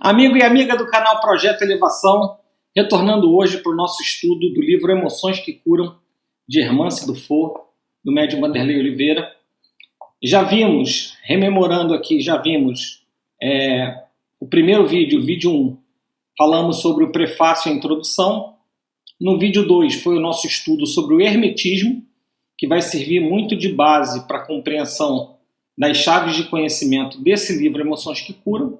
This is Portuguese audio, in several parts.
Amigo e amiga do canal Projeto Elevação, retornando hoje para o nosso estudo do livro Emoções que Curam, de Hermance Dufour, do médium Vanderlei Oliveira. Já vimos, rememorando aqui, o primeiro vídeo, vídeo 1, falamos sobre o prefácio e a introdução. No vídeo 2 foi o nosso estudo sobre o hermetismo, que vai servir muito de base para a compreensão das chaves de conhecimento desse livro Emoções que Curam.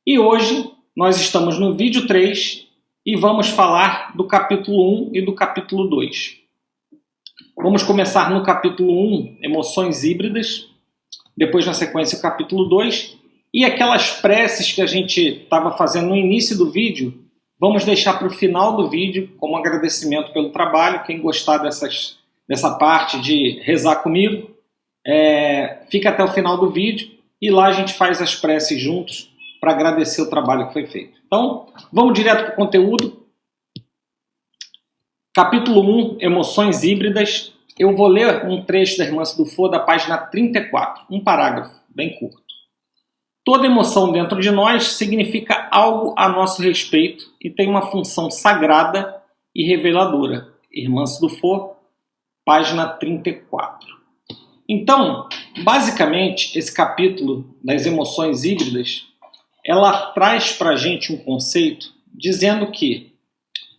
E hoje nós estamos no vídeo 3 e vamos falar do capítulo 1 e do capítulo 2. Vamos começar no capítulo 1, Emoções Híbridas, depois na sequência o capítulo 2, e aquelas preces que a gente estava fazendo no início do vídeo, vamos deixar para o final do vídeo como agradecimento pelo trabalho. Quem gostar dessa parte de rezar comigo, fica até o final do vídeo e lá a gente faz as preces juntos para agradecer o trabalho que foi feito. Então, vamos direto para o conteúdo. Capítulo 1, Emoções Híbridas. Eu vou ler um trecho da Hermance Dufour, da página 34, um parágrafo bem curto. Toda emoção dentro de nós significa algo a nosso respeito e tem uma função sagrada e reveladora. Hermance Dufour, página 34. Então, basicamente, esse capítulo das emoções híbridas, ela traz para a gente um conceito dizendo que,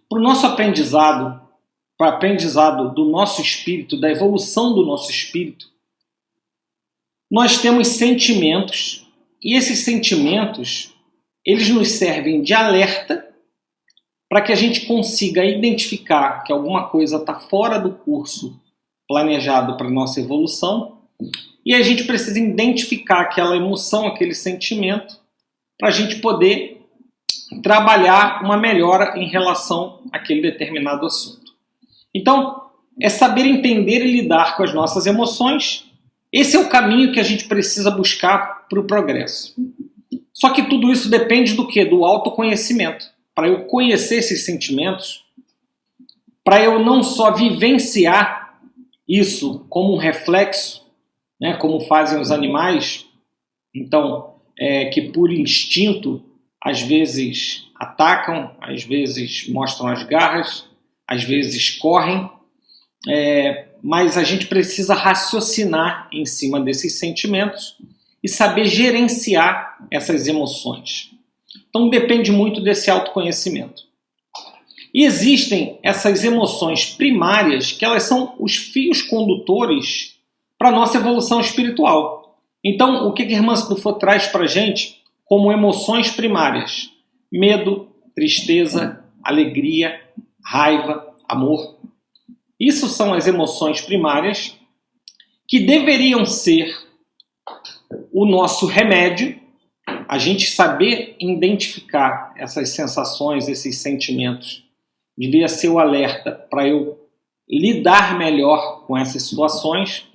para o nosso aprendizado, para o aprendizado do nosso espírito, da evolução do nosso espírito, nós temos sentimentos, e esses sentimentos, eles nos servem de alerta para que a gente consiga identificar que alguma coisa está fora do curso planejado para a nossa evolução, e a gente precisa identificar aquela emoção, aquele sentimento, para a gente poder trabalhar uma melhora em relação àquele determinado assunto. Então, é saber entender e lidar com as nossas emoções. Esse é o caminho que a gente precisa buscar para o progresso. Só que tudo isso depende do quê? Do autoconhecimento. Para eu conhecer esses sentimentos, para eu não só vivenciar isso como um reflexo, né, como fazem os animais, então, que por instinto, às vezes atacam, às vezes mostram as garras, às vezes correm, mas a gente precisa raciocinar em cima desses sentimentos e saber gerenciar essas emoções. Então depende muito desse autoconhecimento. E existem essas emoções primárias, que elas são os fios condutores para a nossa evolução espiritual. Então, o que Hermance Dufour traz para a gente como emoções primárias? Medo, tristeza, alegria, raiva, amor. Isso são as emoções primárias que deveriam ser o nosso remédio, a gente saber identificar essas sensações, esses sentimentos. Devia ser o alerta para eu lidar melhor com essas situações,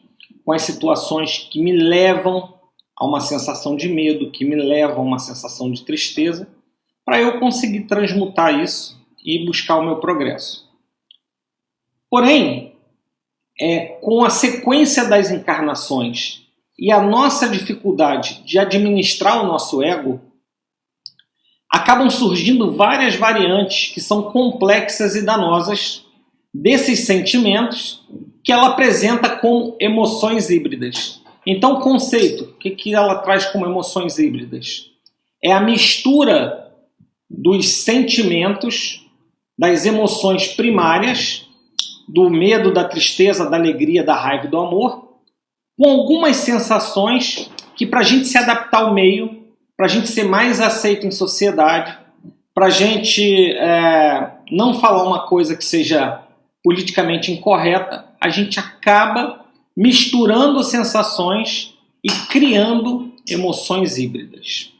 com as situações que me levam a uma sensação de medo, que me levam a uma sensação de tristeza, para eu conseguir transmutar isso e buscar o meu progresso. Porém, com a sequência das encarnações e a nossa dificuldade de administrar o nosso ego, acabam surgindo várias variantes que são complexas e danosas desses sentimentos que ela apresenta como emoções híbridas. Então, o conceito, o que ela traz como emoções híbridas? É a mistura dos sentimentos, das emoções primárias, do medo, da tristeza, da alegria, da raiva e do amor, com algumas sensações que, para a gente se adaptar ao meio, para a gente ser mais aceito em sociedade, para a gente não falar uma coisa que seja politicamente incorreta, a gente acaba misturando sensações e criando emoções híbridas.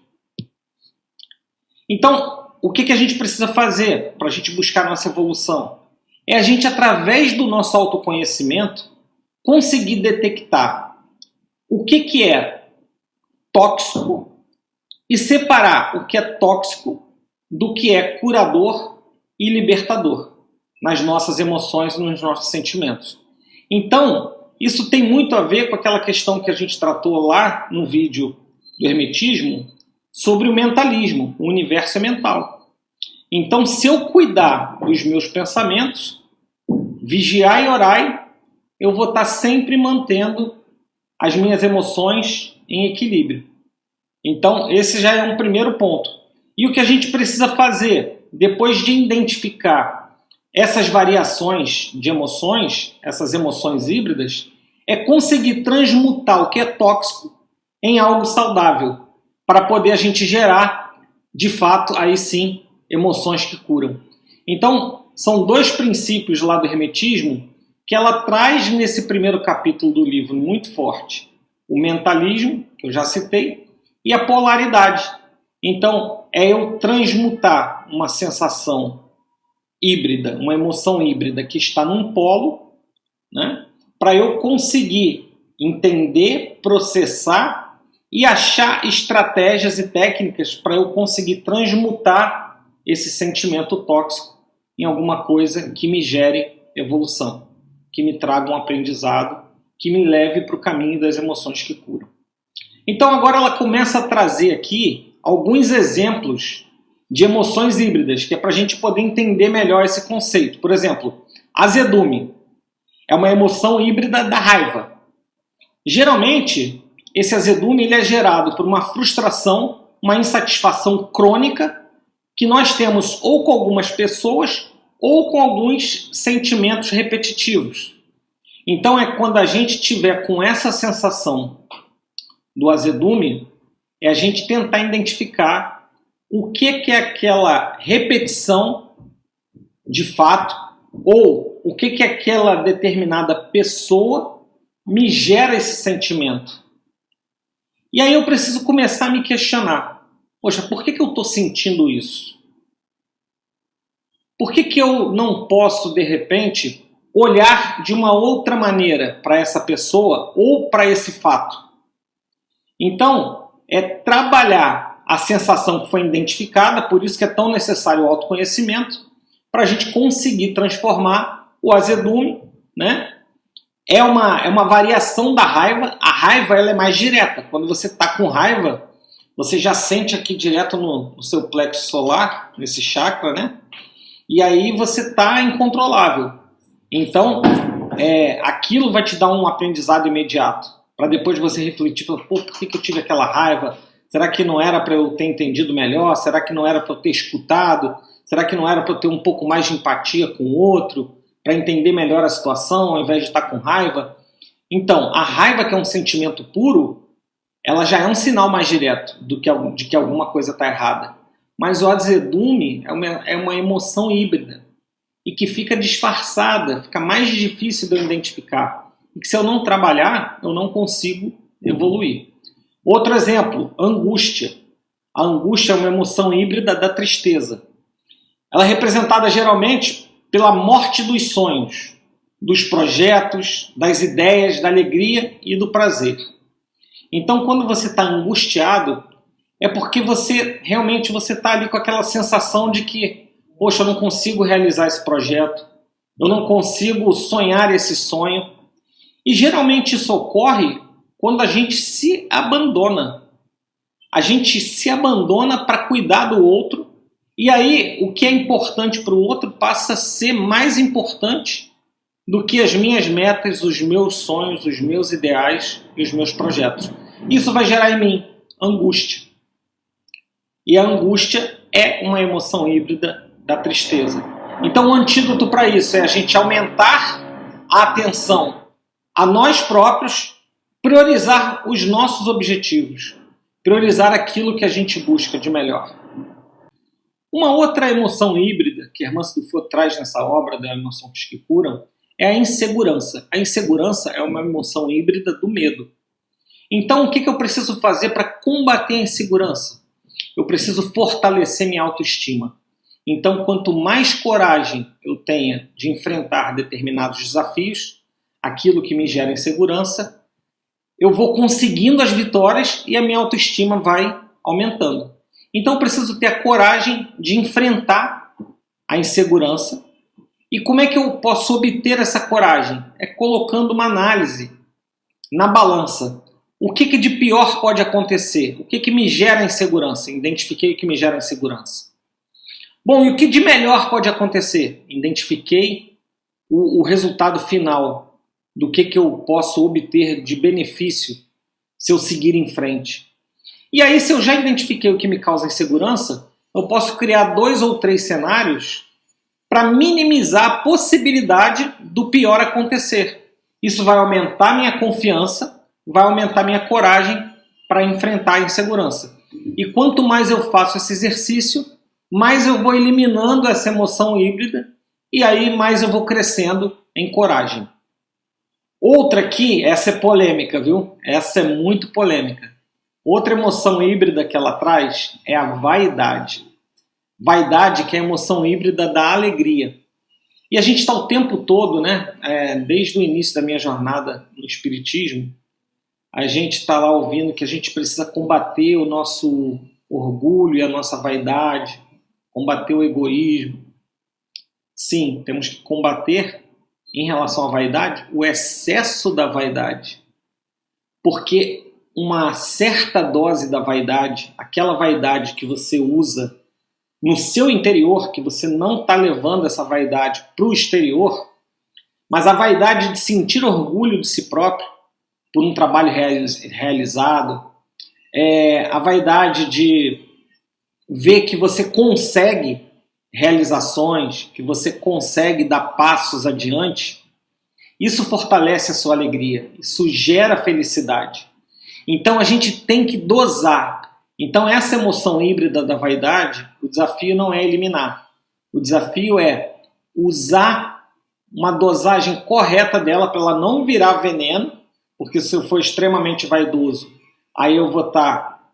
Então, o que a gente precisa fazer para a gente buscar a nossa evolução? É a gente, através do nosso autoconhecimento, conseguir detectar o que é tóxico e separar o que é tóxico do que é curador e libertador nas nossas emoções e nos nossos sentimentos. Então, isso tem muito a ver com aquela questão que a gente tratou lá no vídeo do hermetismo, sobre o mentalismo. O universo é mental. Então, se eu cuidar dos meus pensamentos, vigiar e orar, eu vou estar sempre mantendo as minhas emoções em equilíbrio. Então, esse já é um primeiro ponto. E o que a gente precisa fazer, depois de identificar essas variações de emoções, essas emoções híbridas, é conseguir transmutar o que é tóxico em algo saudável, para poder a gente gerar, de fato, aí sim, emoções que curam. Então, são dois princípios lá do Hermetismo que ela traz nesse primeiro capítulo do livro muito forte. O mentalismo, que eu já citei, e a polaridade. Então, é eu transmutar uma sensação híbrida, uma emoção híbrida que está num polo, né, para eu conseguir entender, processar e achar estratégias e técnicas para eu conseguir transmutar esse sentimento tóxico em alguma coisa que me gere evolução, que me traga um aprendizado, que me leve para o caminho das emoções que curam. Então agora ela começa a trazer aqui alguns exemplos de emoções híbridas, que é para a gente poder entender melhor esse conceito. Por exemplo, azedume é uma emoção híbrida da raiva. Geralmente, esse azedume ele é gerado por uma frustração, uma insatisfação crônica que nós temos ou com algumas pessoas ou com alguns sentimentos repetitivos. Então é quando a gente tiver com essa sensação do azedume, é a gente tentar identificar o que é aquela repetição de fato ou o que aquela determinada pessoa me gera esse sentimento. E aí eu preciso começar a me questionar. Poxa, por que eu estou sentindo isso? Por que eu não posso, de repente, olhar de uma outra maneira para essa pessoa ou para esse fato? Então, é trabalhar a sensação que foi identificada, por isso que é tão necessário o autoconhecimento, para a gente conseguir transformar o azedume, né? É uma variação da raiva. A raiva ela é mais direta. Quando você está com raiva, você já sente aqui direto no seu plexo solar, nesse chakra, né? E aí você está incontrolável. Então, aquilo vai te dar um aprendizado imediato. Para depois você refletir, falar, pô, por que eu tive aquela raiva? Será que não era para eu ter entendido melhor? Será que não era para eu ter escutado? Será que não era para eu ter um pouco mais de empatia com o outro? Para entender melhor a situação, ao invés de estar com raiva? Então, a raiva, que é um sentimento puro, ela já é um sinal mais direto de que alguma coisa está errada. Mas o azedume é uma emoção híbrida e que fica disfarçada, fica mais difícil de eu identificar. E que se eu não trabalhar, eu não consigo evoluir. Outro exemplo, angústia. A angústia é uma emoção híbrida da tristeza. Ela é representada geralmente pela morte dos sonhos, dos projetos, das ideias, da alegria e do prazer. Então, quando você está angustiado, é porque você está ali com aquela sensação de que, poxa, eu não consigo realizar esse projeto, eu não consigo sonhar esse sonho. E geralmente isso ocorre quando a gente se abandona. A gente se abandona para cuidar do outro. E aí, o que é importante para o outro passa a ser mais importante do que as minhas metas, os meus sonhos, os meus ideais e os meus projetos. Isso vai gerar em mim angústia. E a angústia é uma emoção híbrida da tristeza. Então, o antídoto para isso é a gente aumentar a atenção a nós próprios, priorizar os nossos objetivos, priorizar aquilo que a gente busca de melhor. Uma outra emoção híbrida que Hermance Dufour traz nessa obra da Emoções que Curam é a insegurança. A insegurança é uma emoção híbrida do medo. Então, o que eu preciso fazer para combater a insegurança? Eu preciso fortalecer minha autoestima. Então, quanto mais coragem eu tenha de enfrentar determinados desafios, aquilo que me gera insegurança, eu vou conseguindo as vitórias e a minha autoestima vai aumentando. Então eu preciso ter a coragem de enfrentar a insegurança. E como é que eu posso obter essa coragem? É colocando uma análise na balança. O que de pior pode acontecer? O que me gera insegurança? Identifiquei o que me gera insegurança. Bom, e o que de melhor pode acontecer? Identifiquei o resultado final do que eu posso obter de benefício se eu seguir em frente. E aí, se eu já identifiquei o que me causa insegurança, eu posso criar 2 ou 3 cenários para minimizar a possibilidade do pior acontecer. Isso vai aumentar minha confiança, vai aumentar minha coragem para enfrentar a insegurança. E quanto mais eu faço esse exercício, mais eu vou eliminando essa emoção híbrida e aí mais eu vou crescendo em coragem. Outra aqui, essa é polêmica, viu? Essa é muito polêmica. Outra emoção híbrida que ela traz é a vaidade. Vaidade, que é a emoção híbrida da alegria. E a gente está o tempo todo, né? Desde o início da minha jornada no Espiritismo, a gente está lá ouvindo que a gente precisa combater o nosso orgulho e a nossa vaidade, combater o egoísmo. Sim, temos que combater, em relação à vaidade, o excesso da vaidade. Porque uma certa dose da vaidade, aquela vaidade que você usa no seu interior, que você não está levando essa vaidade para o exterior, mas a vaidade de sentir orgulho de si próprio por um trabalho realizado, a vaidade de ver que você consegue realizações, que você consegue dar passos adiante, isso fortalece a sua alegria, isso gera felicidade. Então a gente tem que dosar. Então essa emoção híbrida da vaidade, o desafio não é eliminar. O desafio é usar uma dosagem correta dela para ela não virar veneno, porque se eu for extremamente vaidoso, aí eu vou estar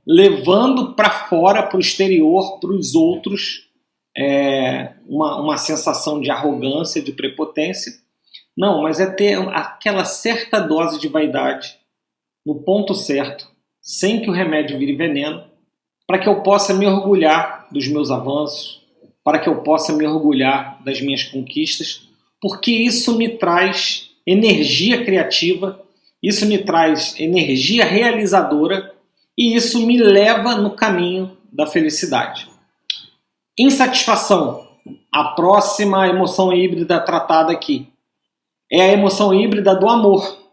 levando para fora, para o exterior, para os outros, uma sensação de arrogância, de prepotência. Não, mas é ter aquela certa dose de vaidade no ponto certo, sem que o remédio vire veneno, para que eu possa me orgulhar dos meus avanços, para que eu possa me orgulhar das minhas conquistas, porque isso me traz energia criativa, isso me traz energia realizadora e isso me leva no caminho da felicidade. Insatisfação, a próxima emoção híbrida tratada aqui, é a emoção híbrida do amor.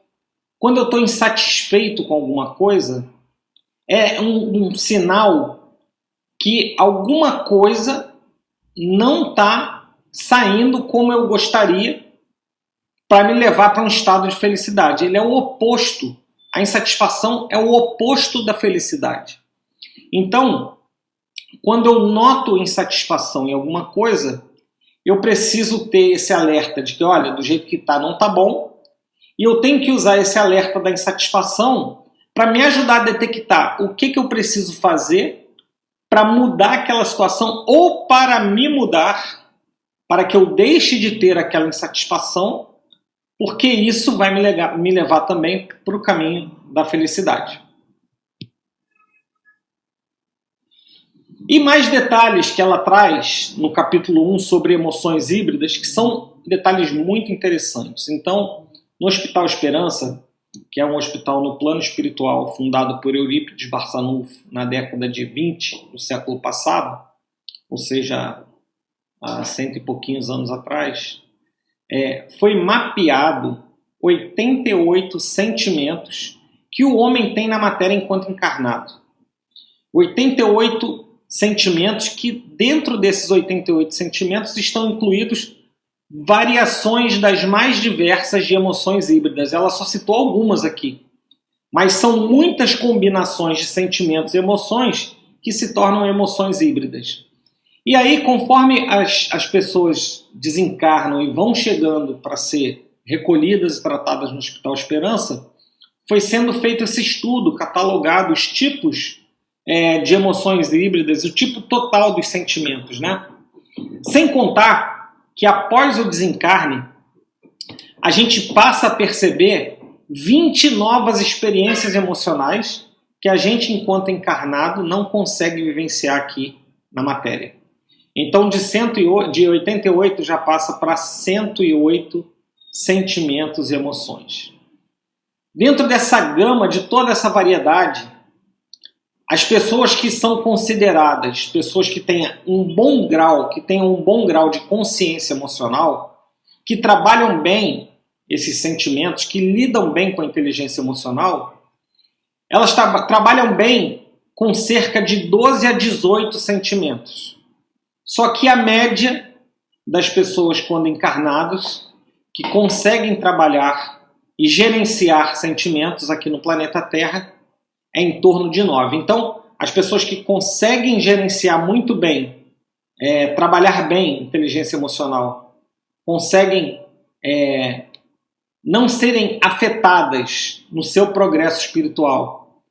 Quando eu estou insatisfeito com alguma coisa, é um sinal que alguma coisa não está saindo como eu gostaria para me levar para um estado de felicidade. Ele é o oposto. A insatisfação é o oposto da felicidade. Então, quando eu noto insatisfação em alguma coisa, eu preciso ter esse alerta de que, olha, do jeito que está, não está bom. E eu tenho que usar esse alerta da insatisfação para me ajudar a detectar o que eu preciso fazer para mudar aquela situação ou para me mudar, para que eu deixe de ter aquela insatisfação, porque isso vai me levar também para o caminho da felicidade. E mais detalhes que ela traz no capítulo 1 sobre emoções híbridas, que são detalhes muito interessantes. Então, no Hospital Esperança, que é um hospital no plano espiritual fundado por Eurípides Barçanufo na década de 20 do século passado, ou seja, há 100 e pouquinhos anos atrás, foi mapeado 88 sentimentos que o homem tem na matéria enquanto encarnado. 88 sentimentos que, dentro desses 88 sentimentos, estão incluídos variações das mais diversas de emoções híbridas. Ela só citou algumas aqui. Mas são muitas combinações de sentimentos e emoções que se tornam emoções híbridas. E aí, conforme as pessoas desencarnam e vão chegando para ser recolhidas e tratadas no Hospital Esperança, foi sendo feito esse estudo, catalogado os tipos de emoções híbridas, o tipo total dos sentimentos, né? Sem contar que após o desencarne, a gente passa a perceber 20 novas experiências emocionais que a gente, enquanto encarnado, não consegue vivenciar aqui na matéria. Então, de 88 já passa para 108 sentimentos e emoções. Dentro dessa gama, de toda essa variedade, as pessoas que são consideradas pessoas que tenham um bom grau de consciência emocional, que trabalham bem esses sentimentos, que lidam bem com a inteligência emocional, elas trabalham bem com cerca de 12 a 18 sentimentos. Só que a média das pessoas, quando encarnadas, que conseguem trabalhar e gerenciar sentimentos aqui no planeta Terra, é em torno de 9. Então, as pessoas que conseguem gerenciar muito bem, trabalhar bem inteligência emocional, conseguem não serem afetadas no seu progresso espiritual,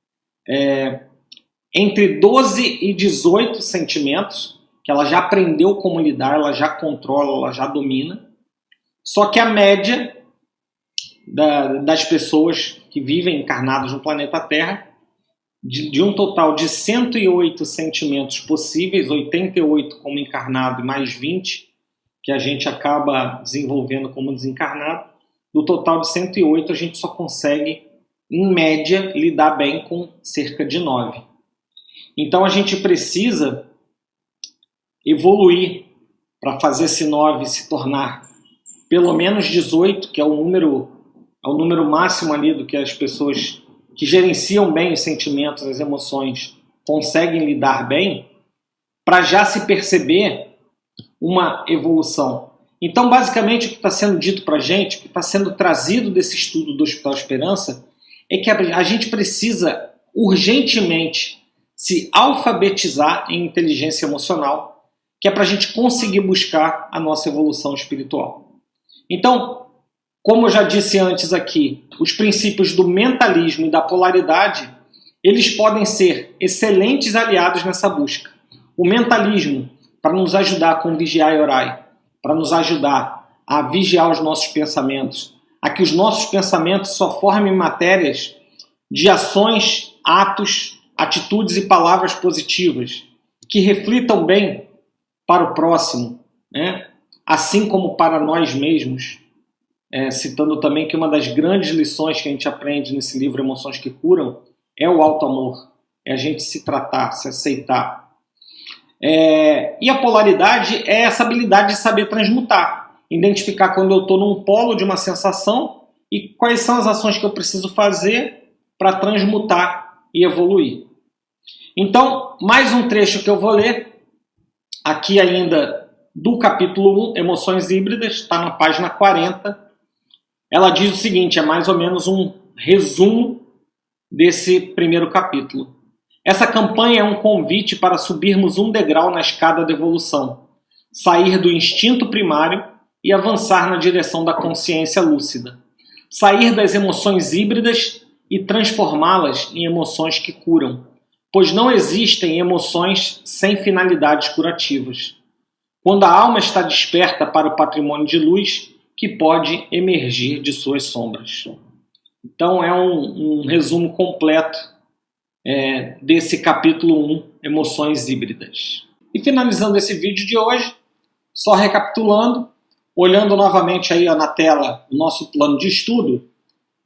entre 12 e 18 sentimentos, que ela já aprendeu como lidar, ela já controla, ela já domina. Só que a média das pessoas que vivem encarnadas no planeta Terra, de um total de 108 sentimentos possíveis, 88 como encarnado e mais 20 que a gente acaba desenvolvendo como desencarnado, do total de 108 a gente só consegue, em média, lidar bem com cerca de 9. Então a gente precisa evoluir para fazer esse 9 se tornar pelo menos 18, que é o número máximo ali do que as pessoas que gerenciam bem os sentimentos, as emoções, conseguem lidar bem, para já se perceber uma evolução. Então, basicamente, o que está sendo dito para a gente, o que está sendo trazido desse estudo do Hospital Esperança, é que a gente precisa urgentemente se alfabetizar em inteligência emocional, que é para a gente conseguir buscar a nossa evolução espiritual. Então, como eu já disse antes aqui, os princípios do mentalismo e da polaridade, eles podem ser excelentes aliados nessa busca. O mentalismo, para nos ajudar com vigiar e orar, para nos ajudar a vigiar os nossos pensamentos, a que os nossos pensamentos só formem matérias de ações, atos, atitudes e palavras positivas, que reflitam bem para o próximo, né? Assim como para nós mesmos. Citando também que uma das grandes lições que a gente aprende nesse livro Emoções que Curam é o auto-amor, é a gente se tratar, se aceitar. E a polaridade é essa habilidade de saber transmutar, identificar quando eu estou num polo de uma sensação e quais são as ações que eu preciso fazer para transmutar e evoluir. Então, mais um trecho que eu vou ler, aqui ainda do capítulo 1, Emoções Híbridas, está na página 40. Ela diz o seguinte, é mais ou menos um resumo desse primeiro capítulo. Essa campanha é um convite para subirmos um degrau na escada da evolução, sair do instinto primário e avançar na direção da consciência lúcida, sair das emoções híbridas e transformá-las em emoções que curam, pois não existem emoções sem finalidades curativas. Quando a alma está desperta para o patrimônio de luz, que pode emergir de suas sombras. Então é um resumo completo desse capítulo 1, Emoções Híbridas. E finalizando esse vídeo de hoje, só recapitulando, olhando novamente aí na tela o nosso plano de estudo,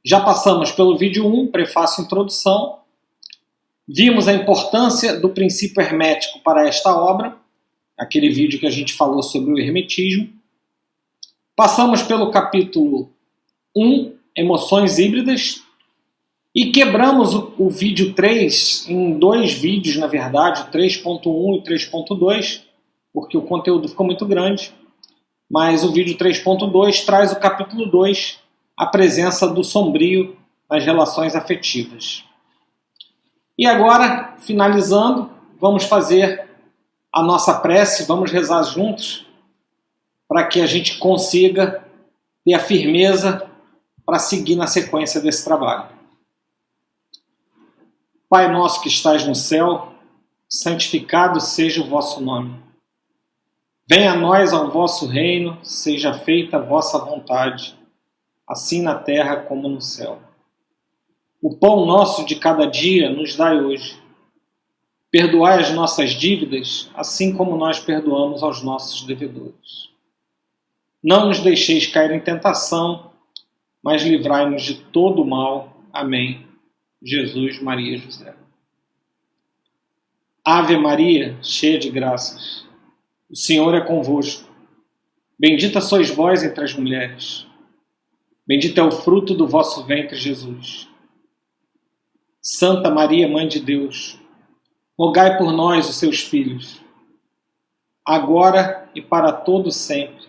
já passamos pelo vídeo 1, Prefácio e Introdução, vimos a importância do princípio hermético para esta obra, aquele vídeo que a gente falou sobre o hermetismo. Passamos pelo capítulo 1, Emoções Híbridas, e quebramos o vídeo 3 em 2 vídeos, na verdade, 3.1 e 3.2, porque o conteúdo ficou muito grande, mas o vídeo 3.2 traz o capítulo 2, a presença do sombrio nas relações afetivas. E agora, finalizando, vamos fazer a nossa prece, vamos rezar juntos, para que a gente consiga ter a firmeza para seguir na sequência desse trabalho. Pai nosso que estás no céu, santificado seja o vosso nome. Venha a nós ao vosso reino, seja feita a vossa vontade, assim na terra como no céu. O pão nosso de cada dia nos dai hoje. Perdoai as nossas dívidas, assim como nós perdoamos aos nossos devedores. Não nos deixeis cair em tentação, mas livrai-nos de todo o mal. Amém. Jesus, Maria, José. Ave Maria, cheia de graças, o Senhor é convosco. Bendita sois vós entre as mulheres. Bendito é o fruto do vosso ventre, Jesus. Santa Maria, Mãe de Deus, rogai por nós, os seus filhos, agora e para todo sempre.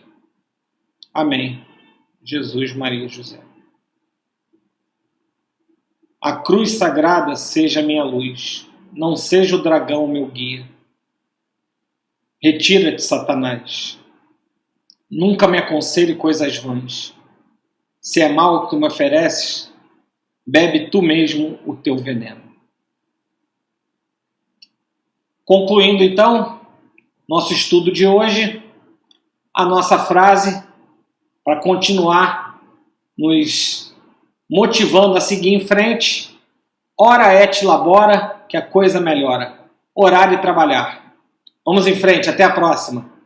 Amém. Jesus, Maria e José. A cruz sagrada seja minha luz, não seja o dragão meu guia. Retira-te, Satanás. Nunca me aconselhe coisas vãs. Se é mal que tu me ofereces, bebe tu mesmo o teu veneno. Concluindo então nosso estudo de hoje, a nossa frase para continuar nos motivando a seguir em frente: ora et labora, que a coisa melhora. Orar e trabalhar. Vamos em frente, até a próxima.